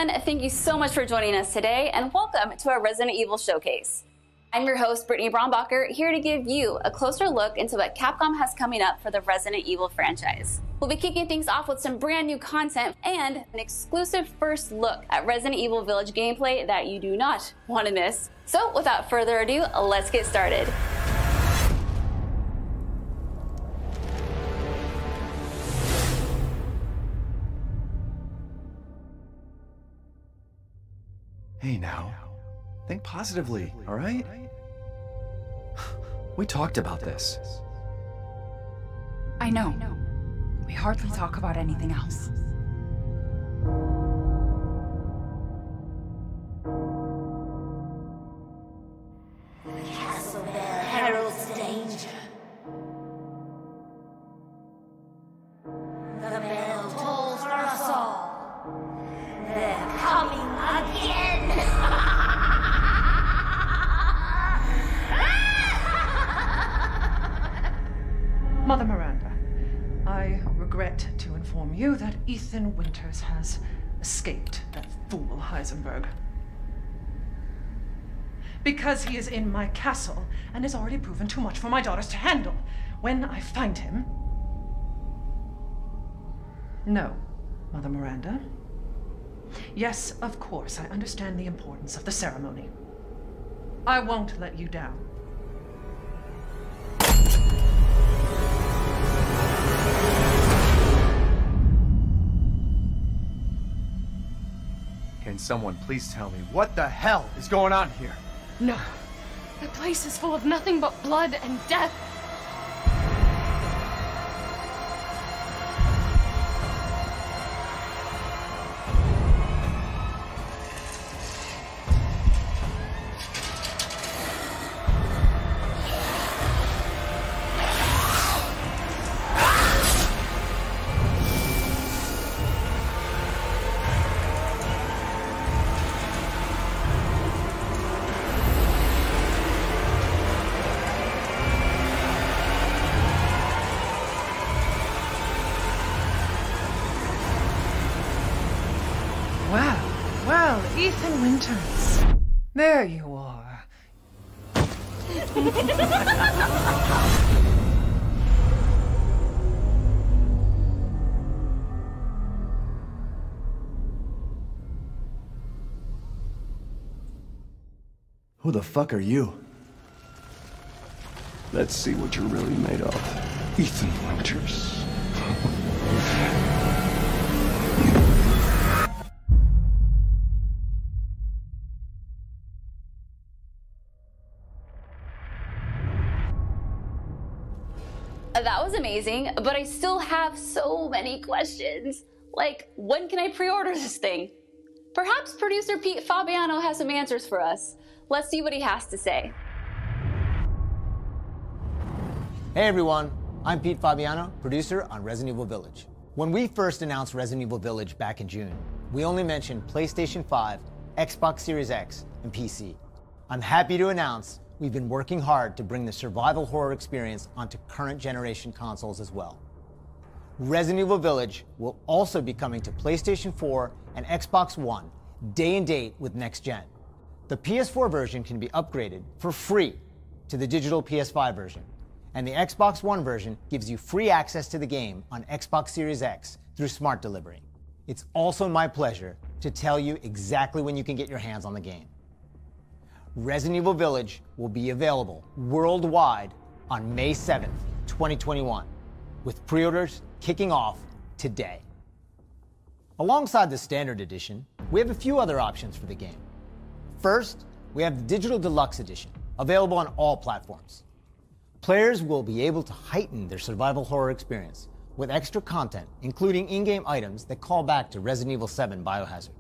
everyone, thank you so much for joining us today, and welcome to our Resident Evil Showcase. I'm your host, Brittany Brombacher, here to give you a closer look into what Capcom has coming up for the Resident Evil franchise. We'll be kicking things off with some brand new content and an exclusive first look at Resident Evil Village gameplay that you do not want to miss. So without further ado, let's get started. Hey now, think positively, all right? We talked about this. I know. We hardly talk about anything else. The castle bell heralds danger. The bell tolls for us all. They're coming again! Mother Miranda, I regret to inform you that Ethan Winters has escaped that fool Heisenberg. Because he is in my castle and has already proven too much for my daughters to handle. When I find him... No, Mother Miranda. Yes, of course, I understand the importance of the ceremony. I won't let you down. Can someone please tell me what the hell is going on here? No. The place is full of nothing but blood and death. Well, Ethan Winters. There you are. Who the fuck are you? Let's see what you're really made of, Ethan Winters. That was amazing, but I still have so many questions. Like, when can I pre-order this thing? Perhaps producer Pete Fabiano has some answers for us. Let's see what he has to say. Hey everyone, I'm Pete Fabiano, producer on Resident Evil Village. When we first announced Resident Evil Village back in June, we only mentioned PlayStation 5, Xbox Series X, and PC. I'm happy to announce we've been working hard to bring the survival horror experience onto current generation consoles as well. Resident Evil Village will also be coming to PlayStation 4 and Xbox One day and date with next gen. The PS4 version can be upgraded for free to the digital PS5 version, and the Xbox One version gives you free access to the game on Xbox Series X through Smart Delivery. It's also my pleasure to tell you exactly when you can get your hands on the game. Resident Evil Village will be available worldwide on May 7th, 2021, with pre-orders kicking off today. Alongside the Standard Edition, we have a few other options for the game. First, we have the Digital Deluxe Edition, available on all platforms. Players will be able to heighten their survival horror experience with extra content, including in-game items that call back to Resident Evil 7 Biohazard.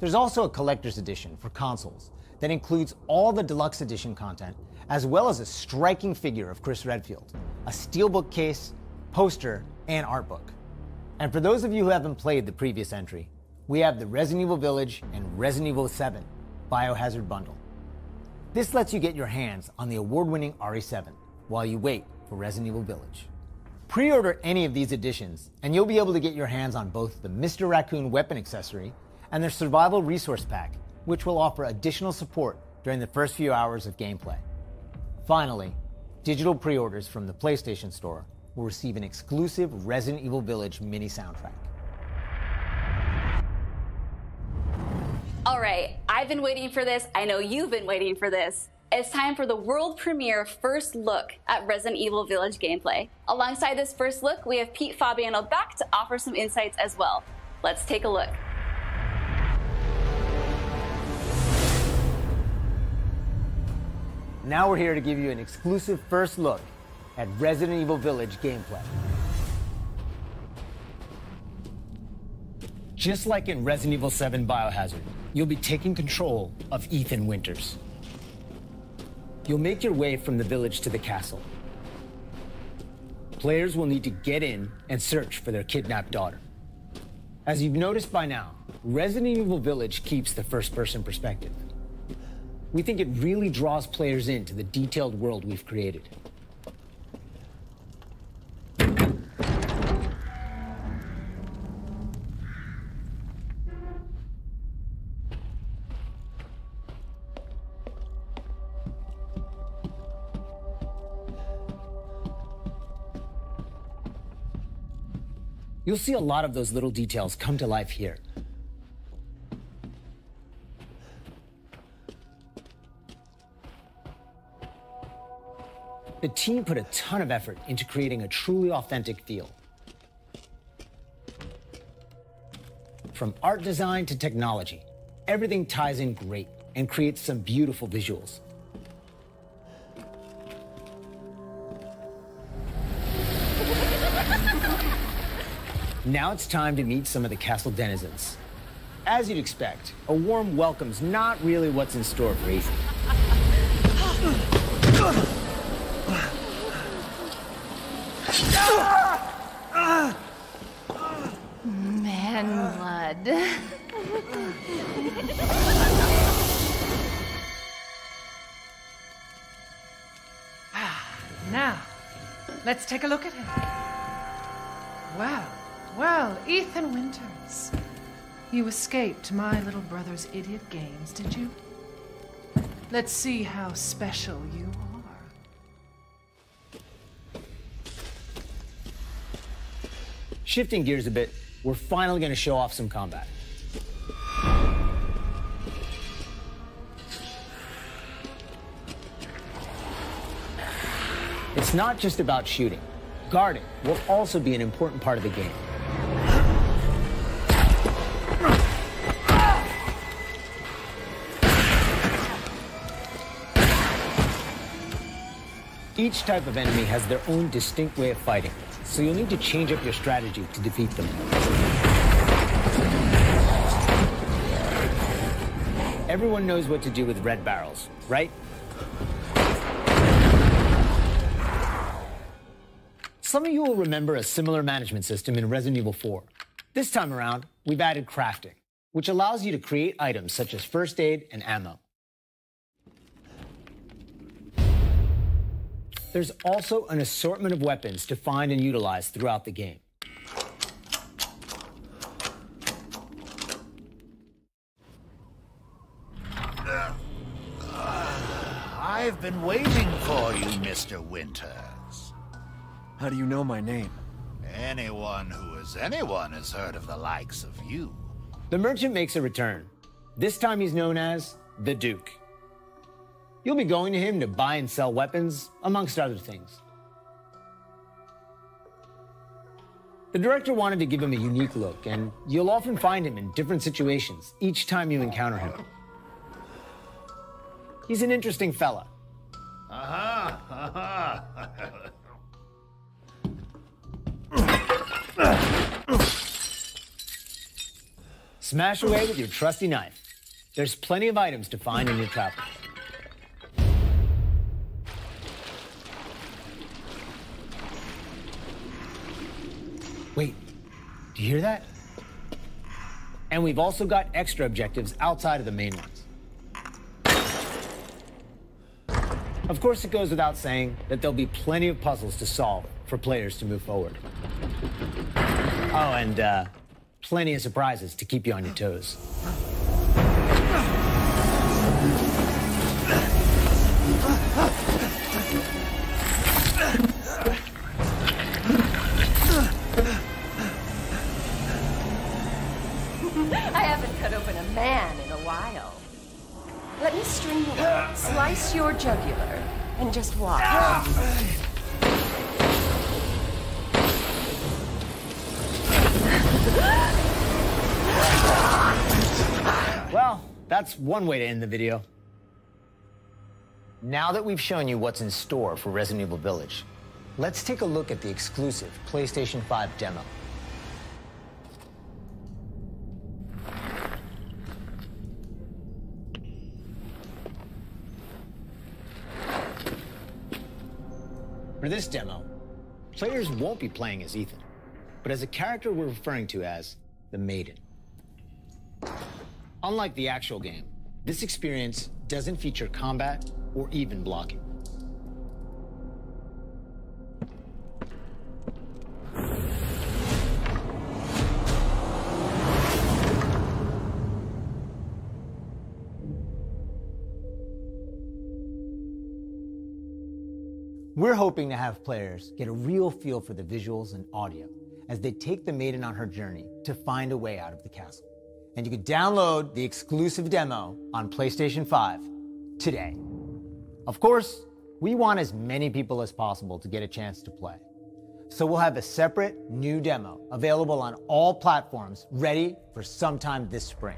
There's also a Collector's Edition for consoles that includes all the Deluxe Edition content, as well as a striking figure of Chris Redfield, a steelbook case, poster, and art book. And for those of you who haven't played the previous entry, we have the Resident Evil Village and Resident Evil 7 Biohazard bundle. This lets you get your hands on the award-winning RE7 while you wait for Resident Evil Village. Pre-order any of these editions, and you'll be able to get your hands on both the Mr. Raccoon weapon accessory, and their Survival Resource Pack, which will offer additional support during the first few hours of gameplay. Finally, digital pre-orders from the PlayStation Store will receive an exclusive Resident Evil Village mini soundtrack. All right, I've been waiting for this. I know you've been waiting for this. It's time for the world premiere first look at Resident Evil Village gameplay. Alongside this first look, we have Pete Fabiano back to offer some insights as well. Let's take a look. Now we're here to give you an exclusive first look at Resident Evil Village gameplay. Just like in Resident Evil 7 Biohazard, you'll be taking control of Ethan Winters. You'll make your way from the village to the castle. Players will need to get in and search for their kidnapped daughter. As you've noticed by now, Resident Evil Village keeps the first-person perspective. We think it really draws players into the detailed world we've created. You'll see a lot of those little details come to life here. The team put a ton of effort into creating a truly authentic feel. From art design to technology, everything ties in great and creates some beautiful visuals. Now it's time to meet some of the castle denizens. As you'd expect, a warm welcome's not really what's in store for Ethan. Man blood. Now, let's take a look at him. Wow. Well, Ethan Winters. You escaped my little brother's idiot games, did you? Let's see how special you are. Shifting gears a bit, we're finally going to show off some combat. It's not just about shooting. Guarding will also be an important part of the game. Each type of enemy has their own distinct way of fighting, so you'll need to change up your strategy to defeat them. Everyone knows what to do with red barrels, right? Some of you will remember a similar management system in Resident Evil 4. This time around, we've added crafting, which allows you to create items such as first aid and ammo. There's also an assortment of weapons to find and utilize throughout the game. I've been waiting for you, Mr. Winters. How do you know my name? Anyone who is anyone has heard of the likes of you. The merchant makes a return. This time he's known as the Duke. You'll be going to him to buy and sell weapons, amongst other things. The director wanted to give him a unique look, and you'll often find him in different situations each time you encounter him. He's an interesting fella. Smash away with your trusty knife. There's plenty of items to find in your travels. Wait, do you hear that? And we've also got extra objectives outside of the main ones. Of course, it goes without saying that there'll be plenty of puzzles to solve for players to move forward. Oh, and plenty of surprises to keep you on your toes. I haven't cut open a man in a while. Let me string you up, slice your jugular, and just watch. Well, that's one way to end the video. Now that we've shown you what's in store for Resident Evil Village, let's take a look at the exclusive PlayStation 5 demo. For this demo, players won't be playing as Ethan, but as a character we're referring to as the Maiden. Unlike the actual game, this experience doesn't feature combat or even blocking. We're hoping to have players get a real feel for the visuals and audio as they take the Maiden on her journey to find a way out of the castle. And you can download the exclusive demo on PlayStation 5 today. Of course, we want as many people as possible to get a chance to play. So we'll have a separate new demo available on all platforms ready for sometime this spring.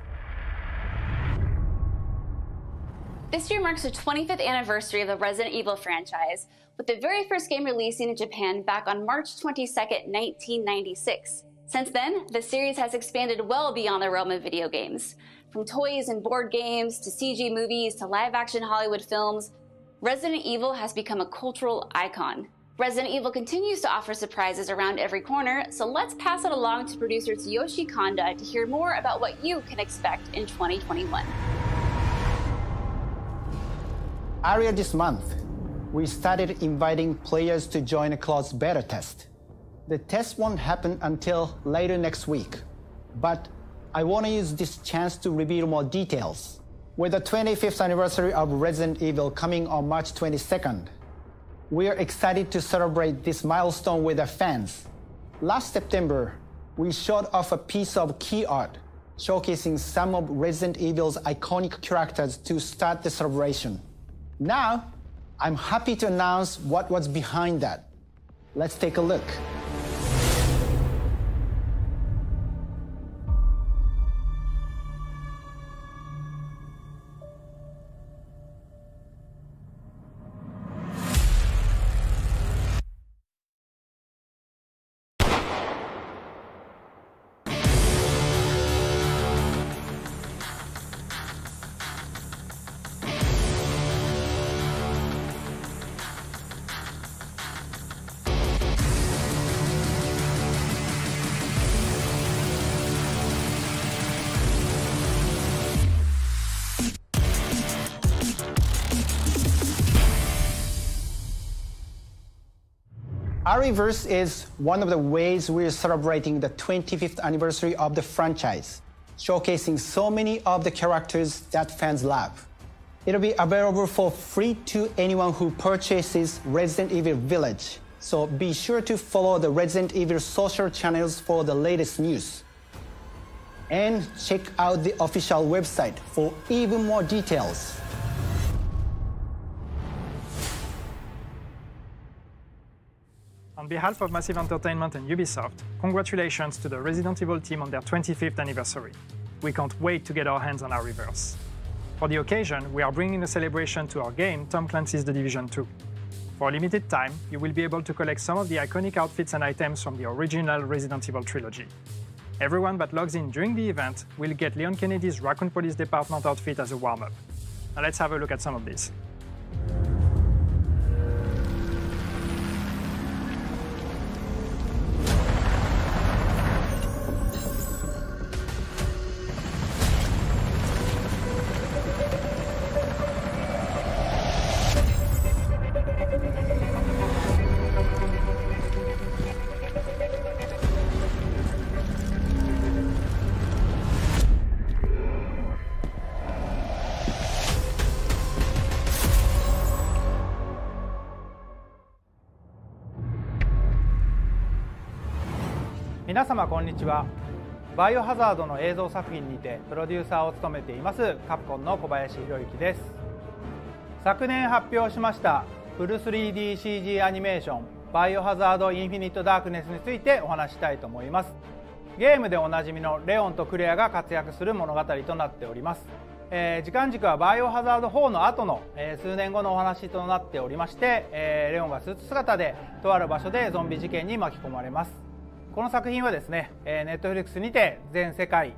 This year marks the 25th anniversary of the Resident Evil franchise, with the very first game releasing in Japan back on March 22nd, 1996. Since then, the series has expanded well beyond the realm of video games. From toys and board games, to CG movies, to live-action Hollywood films, Resident Evil has become a cultural icon. Resident Evil continues to offer surprises around every corner, so let's pass it along to producer Tsuyoshi Kanda to hear more about what you can expect in 2021. Earlier this month, we started inviting players to join a closed beta test. The test won't happen until later next week, but I want to use this chance to reveal more details. With the 25th anniversary of Resident Evil coming on March 22nd, we are excited to celebrate this milestone with our fans. Last September, we showed off a piece of key art showcasing some of Resident Evil's iconic characters to start the celebration. Now, I'm happy to announce what was behind that. Let's take a look. Ariverse is one of the ways we're celebrating the 25th anniversary of the franchise, showcasing so many of the characters that fans love. It'll be available for free to anyone who purchases Resident Evil Village, so be sure to follow the Resident Evil social channels for the latest news. And check out the official website for even more details. On behalf of Massive Entertainment and Ubisoft, congratulations to the Resident Evil team on their 25th anniversary. We can't wait to get our hands on our Ariverse. For the occasion, we are bringing a celebration to our game, Tom Clancy's The Division 2. For a limited time, you will be able to collect some of the iconic outfits and items from the original Resident Evil trilogy. Everyone that logs in during the event will get Leon Kennedy's Raccoon Police Department outfit as a warm-up. Now let's have a look at some of these. 皆様こんにちは。バイオハザードの映像作品にてプロデューサーを務めていますカプコンの小林博之です。昨年発表しましたフル 3DCG アニメーションバイオハザードインフィニットダークネスについてお話したいと思います。ゲームでおなじみのレオンとクレアが活躍する物語となっております。時間軸はバイオハザード4の後の、数年後のお話となっておりまして、レオンがスーツ姿でとある場所でゾンビ事件に巻き込まれます。この作品はですね、Netflix にて全世界、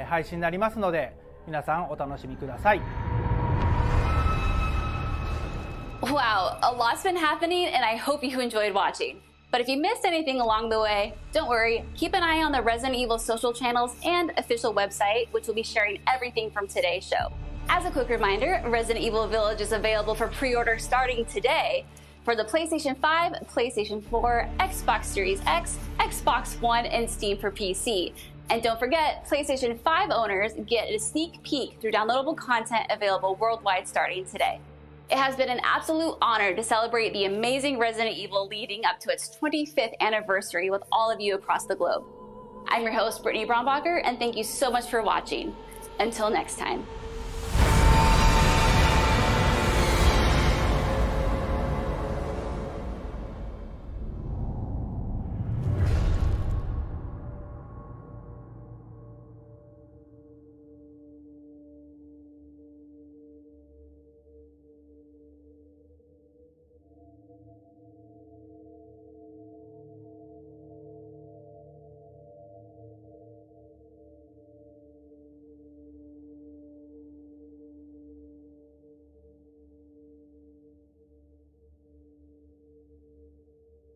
配信になりますので皆さんお楽しみください。 Wow, a lot's been happening and I hope you enjoyed watching. But if you missed anything along the way, don't worry, keep an eye on the Resident Evil social channels and official website, which will be sharing everything from today's show. As a quick reminder, Resident Evil Village is available for pre-order starting today for the PlayStation 5, PlayStation 4, Xbox Series X, Xbox One, and Steam for PC. And don't forget, PlayStation 5 owners get a sneak peek through downloadable content available worldwide starting today. It has been an absolute honor to celebrate the amazing Resident Evil leading up to its 25th anniversary with all of you across the globe. I'm your host, Brittany Brombacher, and thank you so much for watching. Until next time.